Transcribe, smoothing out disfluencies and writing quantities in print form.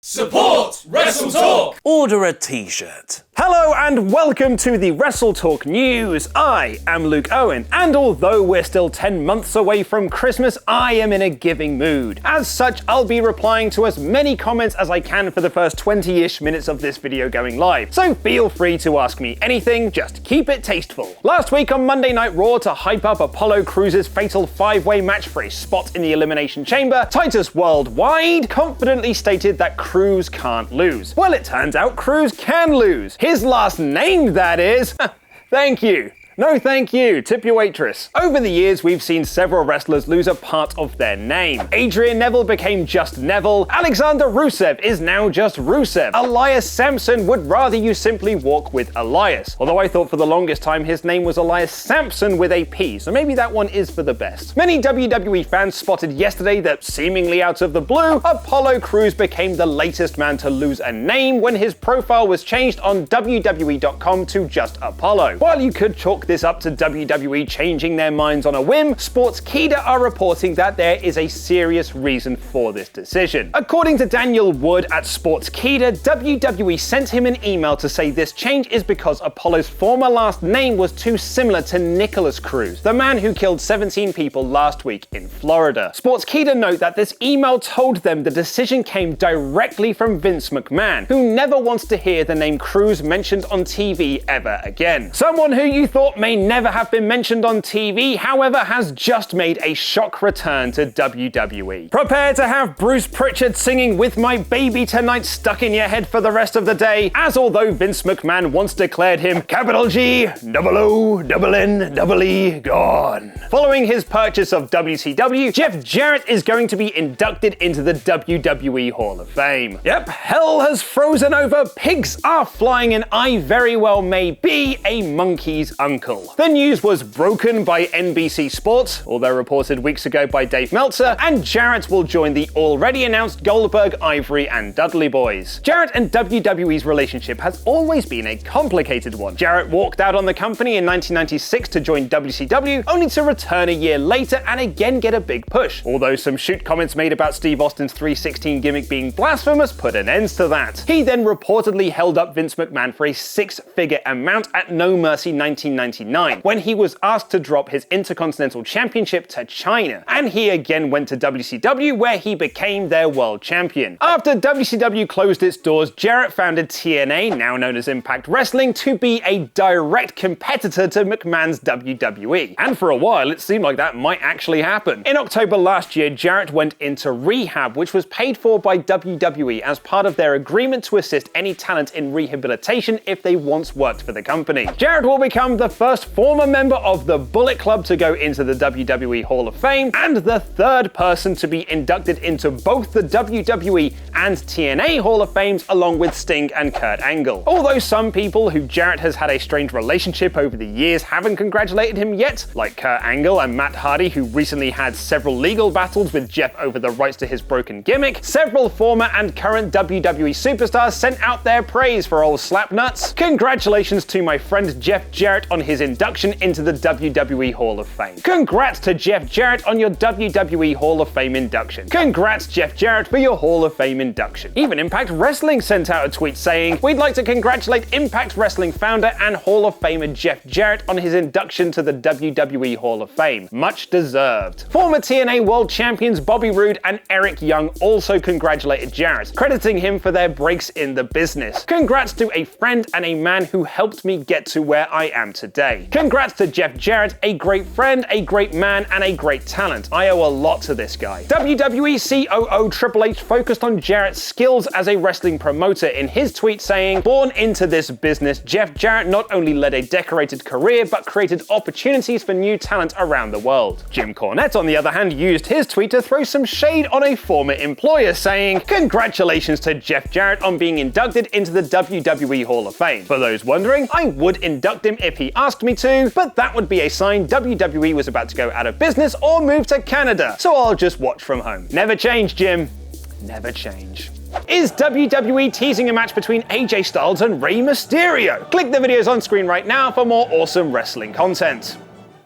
Support WrestleTalk! Order a t-shirt. Hello and welcome to the WrestleTalk News. I am Luke Owen, and although we're still 10 months away from Christmas, I am in a giving mood. As such, I'll be replying to as many comments as I can for the first 20-ish minutes of this video going live, so feel free to ask me anything, just keep it tasteful. Last week on Monday Night Raw, to hype up Apollo Crews' fatal 5-way match for a spot in the Elimination Chamber, Titus Worldwide confidently stated that Crews can't lose. Well, it turns out Crews can lose. His last name, that is. Thank you. No thank you, tip your waitress. Over the years, we've seen several wrestlers lose a part of their name. Adrian Neville became just Neville. Alexander Rusev is now just Rusev. Elias Sampson would rather you simply walk with Elias. Although I thought for the longest time his name was Elias Sampson with a P, so maybe that one is for the best. Many WWE fans spotted yesterday that, seemingly out of the blue, Apollo Crews became the latest man to lose a name when his profile was changed on WWE.com to just Apollo. While you could chalk this up to WWE changing their minds on a whim, Sportskeeda are reporting that there is a serious reason for this decision. According to Daniel Wood at Sportskeeda, WWE sent him an email to say this change is because Apollo's former last name was too similar to Nicholas Crews, the man who killed 17 people last week in Florida. Sportskeeda note that this email told them the decision came directly from Vince McMahon, who never wants to hear the name Crews mentioned on TV ever again. Someone who you thought may never have been mentioned on TV, however, has just made a shock return to WWE. Prepare to have Bruce Pritchard singing "With My Baby Tonight" stuck in your head for the rest of the day, as although Vince McMahon once declared him capital G, double O, double N, double E, gone. Following his purchase of WCW, Jeff Jarrett is going to be inducted into the WWE Hall of Fame. Yep, hell has frozen over, pigs are flying, and I very well may be a monkey's uncle. The news was broken by NBC Sports, although reported weeks ago by Dave Meltzer, and Jarrett will join the already announced Goldberg, Ivory, and Dudley Boys. Jarrett and WWE's relationship has always been a complicated one. Jarrett walked out on the company in 1996 to join WCW, only to return a year later and again get a big push, although some shoot comments made about Steve Austin's 316 gimmick being blasphemous put an end to that. He then reportedly held up Vince McMahon for a 6-figure amount at No Mercy 1999, when he was asked to drop his Intercontinental Championship to China, and he again went to WCW where he became their world champion. After WCW closed its doors, Jarrett founded TNA, now known as Impact Wrestling, to be a direct competitor to McMahon's WWE, and for a while it seemed like that might actually happen. In October last year, Jarrett went into rehab, which was paid for by WWE as part of their agreement to assist any talent in rehabilitation if they once worked for the company. Jarrett will become the first former member of the Bullet Club to go into the WWE Hall of Fame, and the third person to be inducted into both the WWE and TNA Hall of Fames, along with Sting and Kurt Angle. Although some people who Jarrett has had a strange relationship over the years haven't congratulated him yet, like Kurt Angle and Matt Hardy, who recently had several legal battles with Jeff over the rights to his broken gimmick, several former and current WWE superstars sent out their praise for old Slapnuts. Congratulations to my friend Jeff Jarrett on his induction into the WWE Hall of Fame. Congrats to Jeff Jarrett on your WWE Hall of Fame induction. Congrats, Jeff Jarrett, for your Hall of Fame induction. Even Impact Wrestling sent out a tweet saying, "We'd like to congratulate Impact Wrestling founder and Hall of Famer Jeff Jarrett on his induction to the WWE Hall of Fame. Much deserved." Former TNA World Champions Bobby Roode and Eric Young also congratulated Jarrett, crediting him for their breaks in the business. Congrats to a friend and a man who helped me get to where I am today. Congrats to Jeff Jarrett, a great friend, a great man, and a great talent. I owe a lot to this guy. WWE COO Triple H focused on Jarrett's skills as a wrestling promoter in his tweet saying, "Born into this business, Jeff Jarrett not only led a decorated career, but created opportunities for new talent around the world." Jim Cornette, on the other hand, used his tweet to throw some shade on a former employer, saying, "Congratulations to Jeff Jarrett on being inducted into the WWE Hall of Fame. For those wondering, I would induct him if he asked me to, but that would be a sign WWE was about to go out of business or move to Canada, so I'll just watch from home." Never change, Jim. Never change. Is WWE teasing a match between AJ Styles and Rey Mysterio? Click the videos on screen right now for more awesome wrestling content.